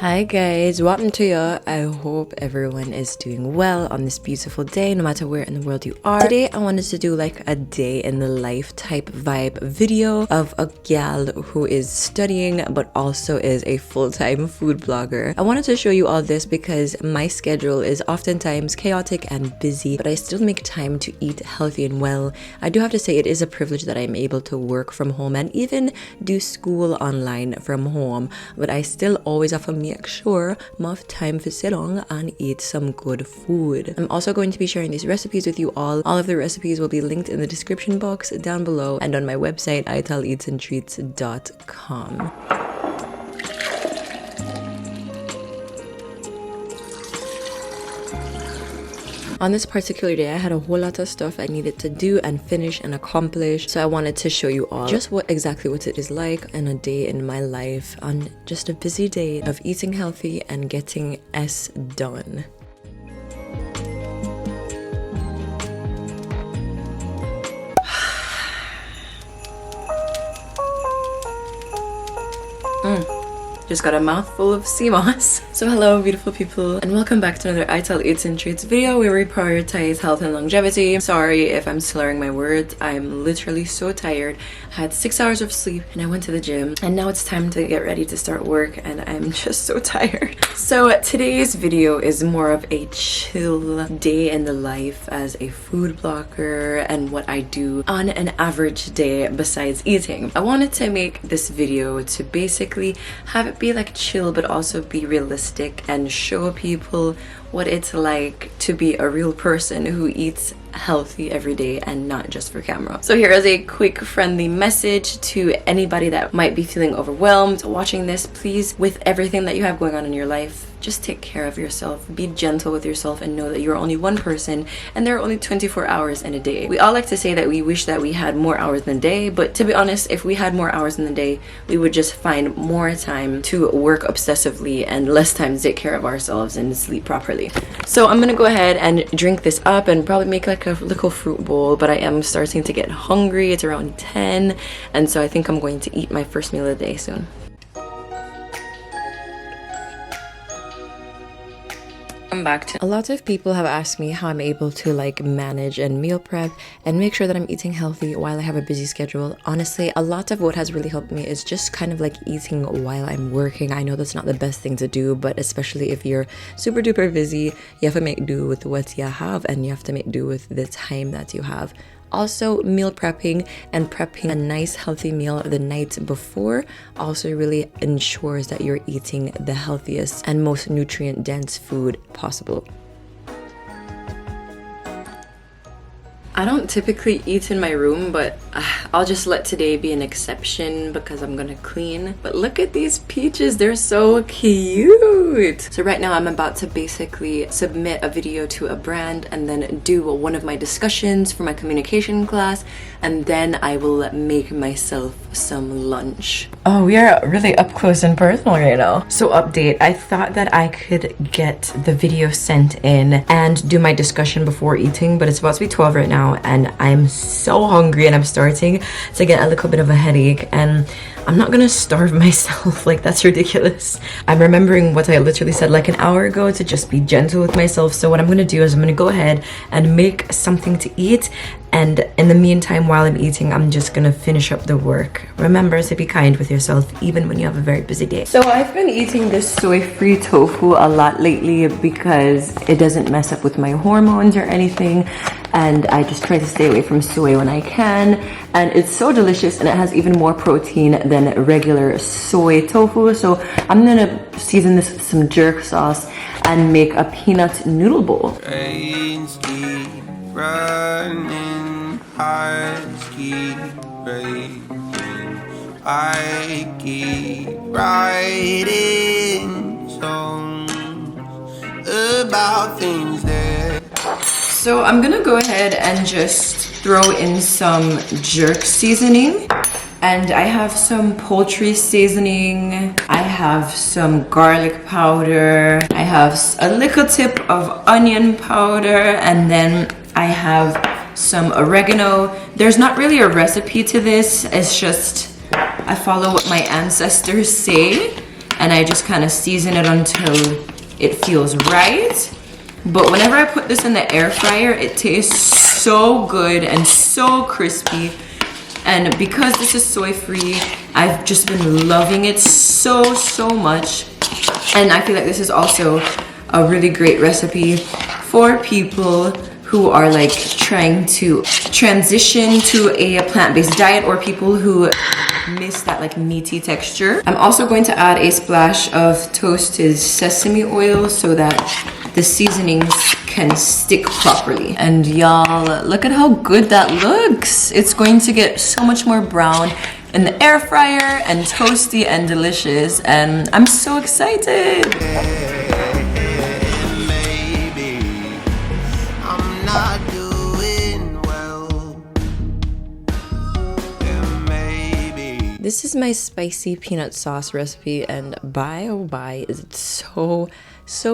Hi guys, welcome to you. I hope everyone is doing well on this beautiful day, no matter where in the world you are. Today I wanted to do like a day in the life type vibe video of a gal who is studying but also is a full-time food blogger. I wanted to show you all this because my schedule is oftentimes chaotic and busy, but I still make time to eat healthy and well. I do have to say it is a privilege that I'm able to work from home and even do school online from home, but I still always have to make sure I have time to sit down and eat some good food. I'm also going to be sharing these recipes with you all. All of the recipes will be linked in the description box down below and on my website italeatsandtreats.com. On this particular day, I had a whole lot of stuff I needed to do and finish and accomplish. So I wanted to show you all just exactly what it is like in a day in my life on just a busy day of eating healthy and getting S done. Just got a mouthful of sea moss. So hello beautiful people and welcome back to another I Tell Eats and Treats video where we prioritize health and longevity. Sorry if I'm slurring my words. I'm literally so tired. I had 6 hours of sleep and I went to the gym and now it's time to get ready to start work and I'm just so tired. So today's video is more of a chill day in the life as a food blogger and what I do on an average day besides eating. I wanted to make this video to basically have it be like chill but also be realistic and show people what it's like to be a real person who eats healthy every day and not just for camera. So here is a quick friendly message to anybody that might be feeling overwhelmed watching this. Please, with everything that you have going on in your life, just take care of yourself, be gentle with yourself, and know that you're only one person and there are only 24 hours in a day. We all like to say that we wish that we had more hours in the day, but to be honest, if we had more hours in the day, we would just find more time to work obsessively and less time to take care of ourselves and sleep properly. So I'm gonna go ahead and drink this up and probably make like a little fruit bowl, but I am starting to get hungry. It's around 10 and so I think I'm going to eat my first meal of the day soon. Back to a lot of people have asked me how I'm able to like manage and meal prep and make sure that I'm eating healthy while I have a busy schedule. Honestly, a lot of what has really helped me is just kind of like eating while I'm working. I know that's not the best thing to do, but especially if you're super duper busy, you have to make do with what you have and you have to make do with the time that you have. Also, meal prepping and prepping a nice healthy meal the night before also really ensures that you're eating the healthiest and most nutrient dense food possible. I don't typically eat in my room, but I'll just let today be an exception because I'm gonna clean. But look at these peaches, they're so cute. So right now I'm about to basically submit a video to a brand and then do one of my discussions for my communication class, and then I will make myself some lunch. Oh, we are really up close and personal right now. So update, I thought that I could get the video sent in and do my discussion before eating, but it's about to be 12 right now and I'm so hungry and I'm starting to get a little bit of a headache and I'm not gonna starve myself. Like, that's ridiculous. I'm remembering what I literally said like an hour ago to just be gentle with myself. So what I'm gonna do is I'm gonna go ahead and make something to eat, and in the meantime while I'm eating I'm just gonna finish up the work. Remember to be kind with yourself even when you have a very busy day. So I've been eating this soy-free tofu a lot lately because it doesn't mess up with my hormones or anything, and I just try to stay away from soy when I can, and it's so delicious and it has even more protein than regular soy tofu. So I'm gonna season this with some jerk sauce and make a peanut noodle bowl. Running, hearts keep breaking. I keep writing songs about things that. So I'm gonna go ahead and just throw in some jerk seasoning. And I have some poultry seasoning. I have some garlic powder. I have a little tip of onion powder, and then I have some oregano. There's not really a recipe to this. It's just I follow what my ancestors say. and I just kind of season it until it feels right. But whenever I put this in the air fryer, it tastes so good and so crispy. And because this is soy free, I've just been loving it so much. And I feel like this is also a really great recipe for people who are like trying to transition to a plant-based diet, or people who miss that like meaty texture. I'm also going to add a splash of toasted sesame oil so that the seasonings can stick properly. And y'all, look at how good that looks. It's going to get so much more brown in the air fryer and toasty and delicious, and I'm so excited. This is my spicy peanut sauce recipe, and by oh by is it so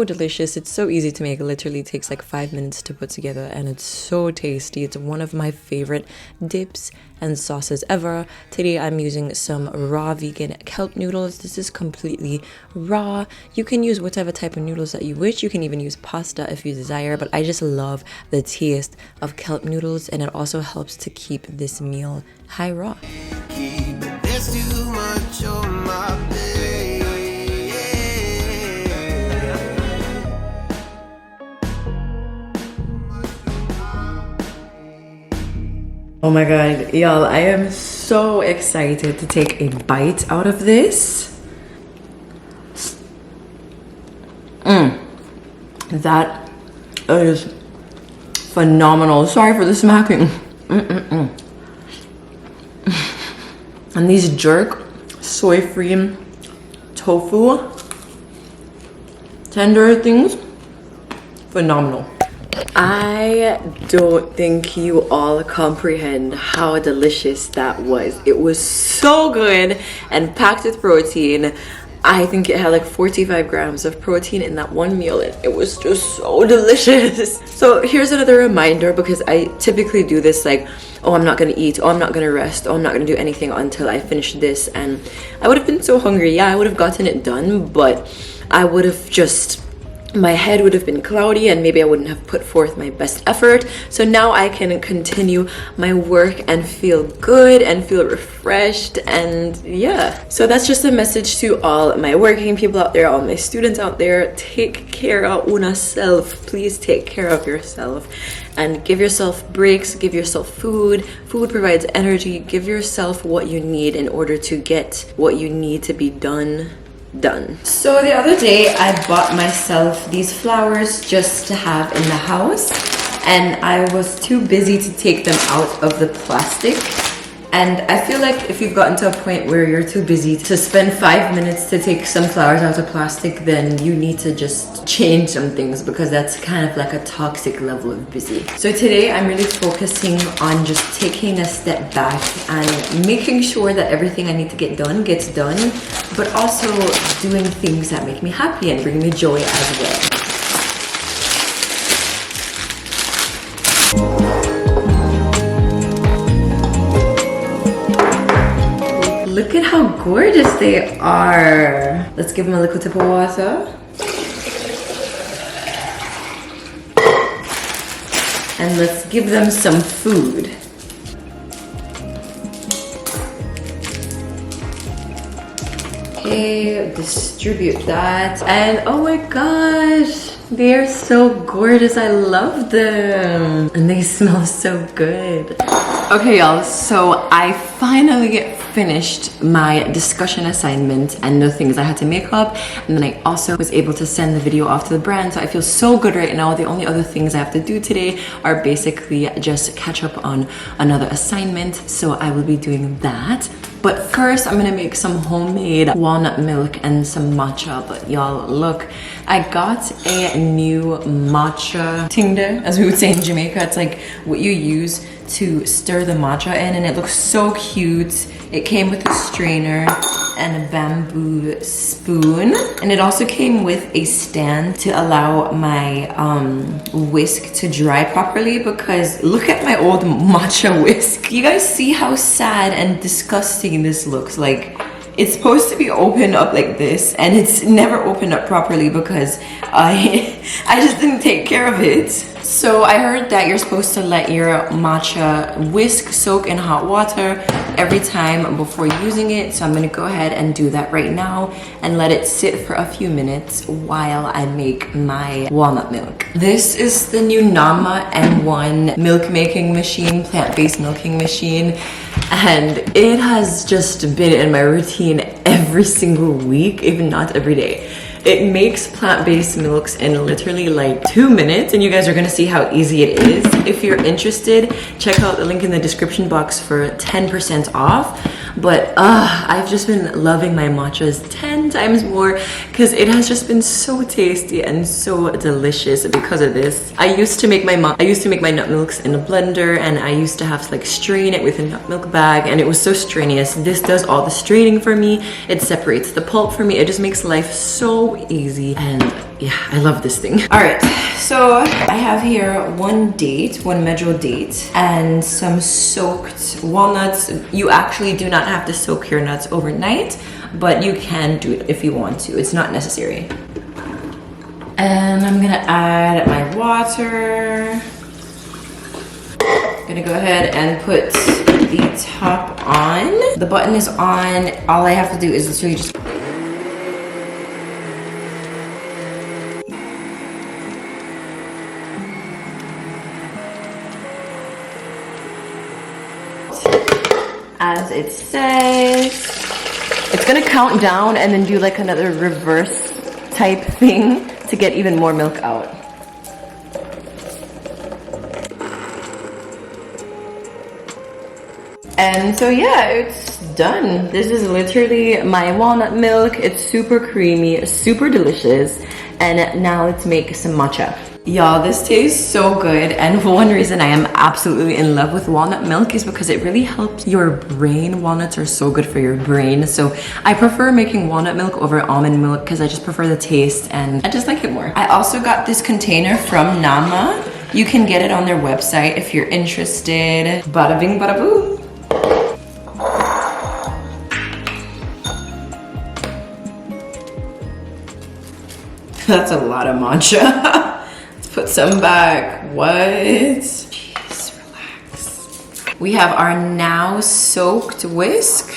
delicious. It's so easy to make. It literally takes like 5 minutes to put together, and it's so tasty. It's one of my favorite dips and sauces ever. Today I'm using some raw vegan kelp noodles. This is completely raw. You can use whatever type of noodles that you wish. You can even use pasta if you desire, but I just love the taste of kelp noodles, and it also helps to keep this meal high raw. There's too much on my plate. Oh my god, y'all, I am so excited to take a bite out of this. That is phenomenal. Sorry for the smacking. And these jerk soy-free tofu tender things, phenomenal. I don't think you all comprehend how delicious that was. It was so good and packed with protein. I think it had like 45 grams of protein in that one meal, and it was just so delicious. So here's another reminder, because I typically do this like, oh, I'm not gonna eat, oh, I'm not gonna rest, oh, I'm not gonna do anything until I finish this. And I would have been so hungry. Yeah, I would have gotten it done, but I would have just, my head would have been cloudy, and maybe I wouldn't have put forth my best effort. So now I can continue my work and feel good and feel refreshed, and yeah. So that's just a message to all my working people out there, all my students out there. Take care of yourself. Please take care of yourself and give yourself breaks, give yourself food. Food provides energy. Give yourself what you need in order to get what you need to be done. So the other day I bought myself these flowers just to have in the house, and I was too busy to take them out of the plastic. And I feel like if you've gotten to a point where you're too busy to spend 5 minutes to take some flowers out of plastic, then you need to just change some things, because that's kind of like a toxic level of busy. So today I'm really focusing on just taking a step back and making sure that everything I need to get done gets done, but also doing things that make me happy and bring me joy as well. Look at how gorgeous they are. Let's give them a little tip of water. And let's give them some food. Okay, distribute that. And oh my gosh, they are so gorgeous. I love them. And they smell so good. Okay, y'all, so I finally finished my discussion assignment and the things I had to make up, and then I also was able to send the video off to the brand. So I feel so good right now. The only other things I have to do today are basically just catch up on another assignment, so I will be doing that. But first I'm gonna make some homemade walnut milk and some matcha. But y'all, look, I got a new matcha tinder, as we would say in Jamaica. It's like what you use to stir the matcha in, and it looks so cute. It came with a strainer and a bamboo spoon, and it also came with a stand to allow my whisk to dry properly, because look at my old matcha whisk. You guys see how sad and disgusting this looks? Like, It's supposed to be opened up like this, and it's never opened up properly because I just didn't take care of it. So I heard that you're supposed to let your matcha soak in hot water every time before using it. So I'm gonna go ahead and do that right now and let it sit for a few minutes while I make my walnut milk. This is the new Nama M1 milk making machine, plant-based milking machine. And it has just been in my routine every single week, if not every day. It makes plant-based milks in literally like 2 minutes, and you guys are gonna see how easy it is. If you're interested, check out the link in the description box for 10% off. But I've just been loving my matchas 10 times more because it has just been so tasty and so delicious because of this. I used to make my nut milks in a blender, and I used to have to like strain it with a nut milk bag, and it was so strenuous. This does all the straining for me. It separates the pulp for me. It just makes life so easy, and yeah, I love this thing. All right, so I have here one medjool date, and some soaked walnuts. You actually do not have to soak your nuts overnight, but you can do it if you want to. It's not necessary. And I'm gonna add my water. I'm gonna go ahead and put the top on. The button is on. All I have to do is literally just as it says. It's gonna count down and then do like another reverse type thing to get even more milk out. And so yeah, it's done. This is literally my walnut milk. It's super creamy, super delicious. And now let's make some matcha. Y'all, this tastes so good, and one reason I am absolutely in love with walnut milk is because it really helps your brain. Walnuts are so good for your brain, so I prefer making walnut milk over almond milk because I just prefer the taste and I just like it more. I also got this container from Nama. You can get it on their website if you're interested. Bada bing, bada boo. That's a lot of matcha. Put some back. What? Jeez, relax. We have our now soaked whisk.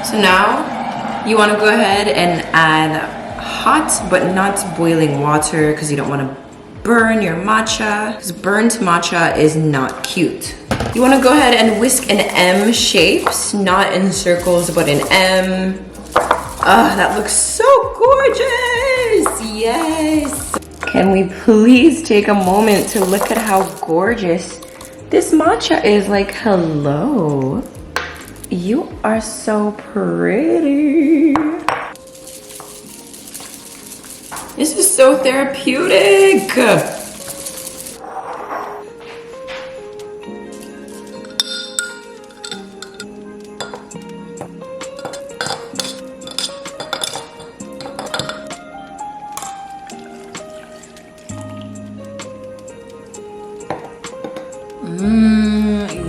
So now you want to go ahead and add hot but not boiling water because you don't want to burn your matcha, because burnt matcha is not cute. You want to go ahead and whisk in M shapes, not in circles but in M. That looks so gorgeous! Yes! Can we please take a moment to look at how gorgeous this matcha is? Like, hello. You are so pretty. This is so therapeutic.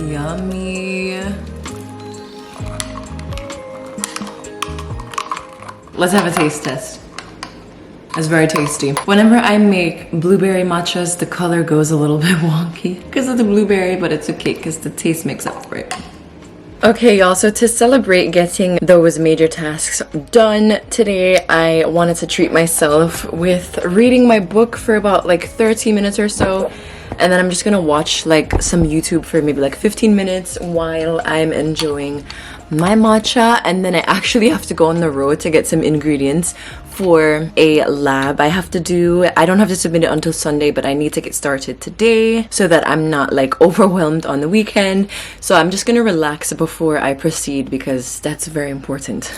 Yummy. Let's have a taste test. It's very tasty. Whenever I make blueberry matchas, the color goes a little bit wonky because of the blueberry, but it's okay because the taste makes up for it. Okay, y'all, so to celebrate getting those major tasks done today, I wanted to treat myself with reading my book for about like 30 minutes or so. And then I'm just gonna watch like some YouTube for maybe like 15 minutes while I'm enjoying my matcha. And then I actually have to go on the road to get some ingredients for a lab I have to do. I don't have to submit it until Sunday, but I need to get started today so that I'm not like overwhelmed on the weekend. So I'm just gonna relax before I proceed because that's very important.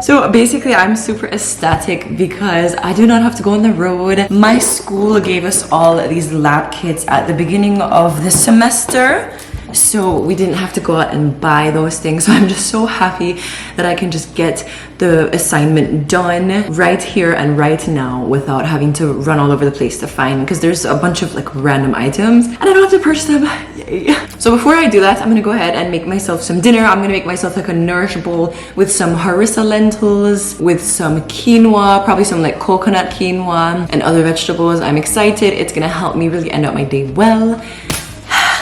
So basically I'm super ecstatic because I do not have to go on the road. My school gave us all these lab kits at the beginning of the semester. so we didn't have to go out and buy those things. So I'm just so happy that I can just get the assignment done right here and right now without having to run all over the place to find, because there's a bunch of like random items and I don't have to purchase them. Yay. So before I do that, I'm gonna go ahead and make myself some dinner. I'm gonna make myself like a nourish bowl with some harissa lentils, with some quinoa, probably some like coconut quinoa and other vegetables. I'm excited. It's gonna help me really end out my day well.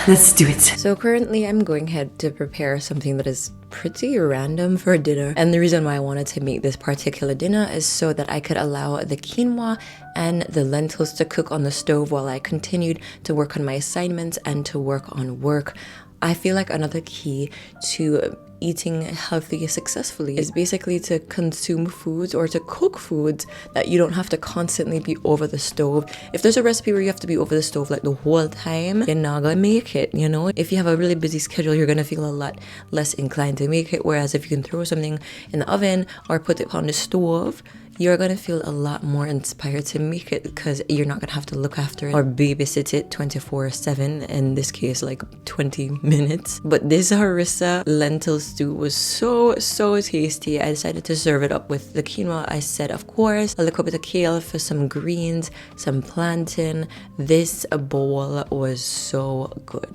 Let's do it. So currently I'm going ahead to prepare something that is pretty random for dinner. And the reason why I wanted to make this particular dinner is so that I could allow the quinoa and the lentils to cook on the stove while I continued to work on my assignments and to work on work. I feel like another key to eating healthy successfully is basically to consume foods or to cook foods that you don't have to constantly be over the stove. If there's a recipe where you have to be over the stove like the whole time, you're not gonna make it, you know? If you have a really busy schedule, you're gonna feel a lot less inclined to make it. Whereas if you can throw something in the oven or put it on the stove, you're gonna feel a lot more inspired to make it because you're not gonna have to look after it or babysit it 24/7, in this case like 20 minutes. But this harissa lentil stew was so tasty. I decided to serve it up with the quinoa. I said, of course, a little bit of kale for some greens, some plantain. This bowl was so good.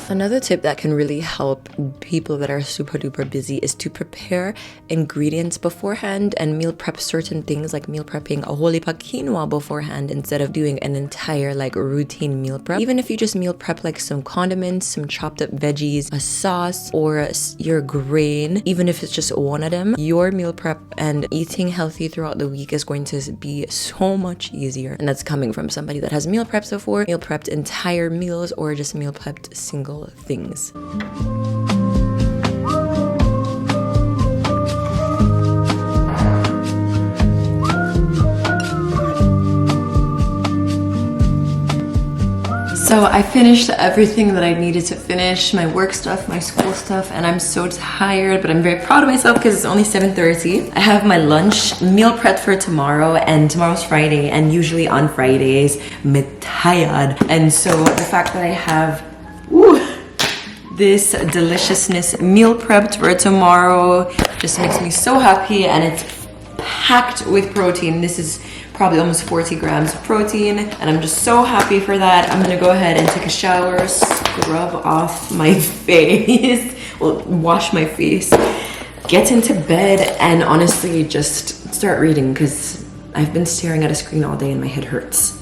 Another tip that can really help people that are super duper busy is to prepare ingredients beforehand and meal prep certain things, like meal prepping a whole heap of quinoa beforehand instead of doing an entire like routine meal prep. Even if you just meal prep like some condiments, some chopped up veggies, a sauce, or your grain, even if it's just one of them, your meal prep and eating healthy throughout the week is going to be so much easier. And that's coming from somebody that has meal prepped before, meal prepped entire meals, or just meal prepped single things. So I finished everything that I needed to finish, my work stuff, my school stuff, and I'm so tired, but I'm very proud of myself because it's only 7:30. I have my lunch meal prepped for tomorrow, and tomorrow's Friday, and usually on Fridays, I'm tired. And so the fact that I have this deliciousness meal prepped for tomorrow just makes me so happy, and it's packed with protein. This is probably almost 40 grams of protein, and I'm just so happy for that. I'm gonna go ahead and take a shower, scrub off my face, well, wash my face, get into bed, and honestly just start reading because I've been staring at a screen all day and my head hurts.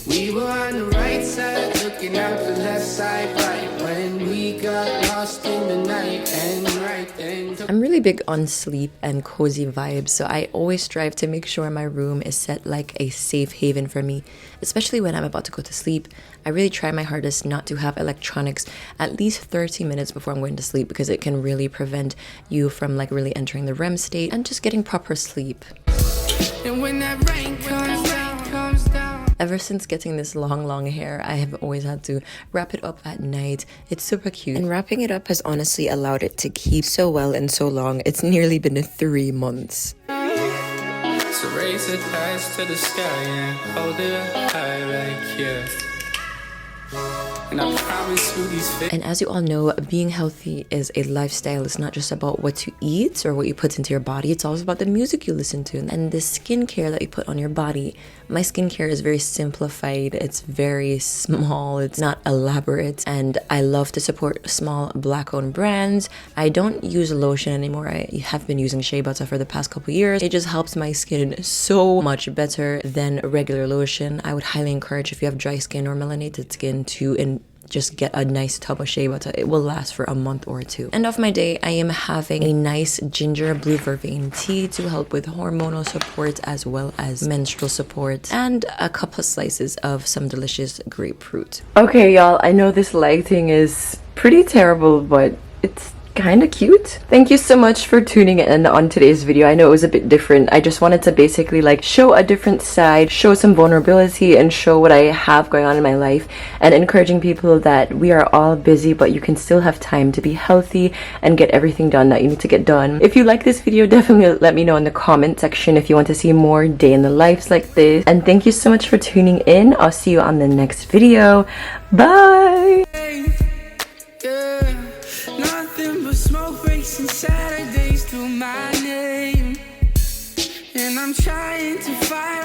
We were on the right side, looking out the left side, right when we got lost in the night, and right then. I'm really big on sleep and cozy vibes, so I always strive to make sure my room is set like a safe haven for me, especially when I'm about to go to sleep. I really try my hardest not to have electronics at least 30 minutes before I'm going to sleep, because it can really prevent you from like really entering the REM state and just getting proper sleep. And when that rain comes down. Ever since getting this long hair, I have always had to wrap it up at night. It's super cute. And wrapping it up has honestly allowed it to keep so well and so long. It's nearly been 3 months. So raise it eyes to the sky and hold it up high like yeah. And I promise you these And as you all know, being healthy is a lifestyle. It's not just about what you eat or what you put into your body. It's also about the music you listen to and the skincare that you put on your body. My skincare is very simplified. It's very small. It's not elaborate. And I love to support small Black-owned brands. I don't use lotion anymore. I have been using shea butter for the past couple years. It just helps my skin so much better than regular lotion. I would highly encourage, if you have dry skin or melanated skin, to just get a nice tub of shea butter. It will last for a month or two. End of my day, I am having a nice ginger blue vervain tea to help with hormonal support as well as menstrual support, and a couple of slices of some delicious grapefruit. Okay, y'all, I know this lighting is pretty terrible, but it's kind of cute. Thank you so much for tuning in on today's video. I know it was a bit different. I just wanted to basically like show a different side, show some vulnerability, and show what I have going on in my life, and encouraging people that we are all busy, but you can still have time to be healthy and get everything done that you need to get done. If you like this video, definitely let me know in the comment section if you want to see more day in the lives like this. And thank you so much for tuning in. I'll see you on the next video. Bye. Yeah, nothing but smoke breaks and Saturdays to my name, and I'm trying to find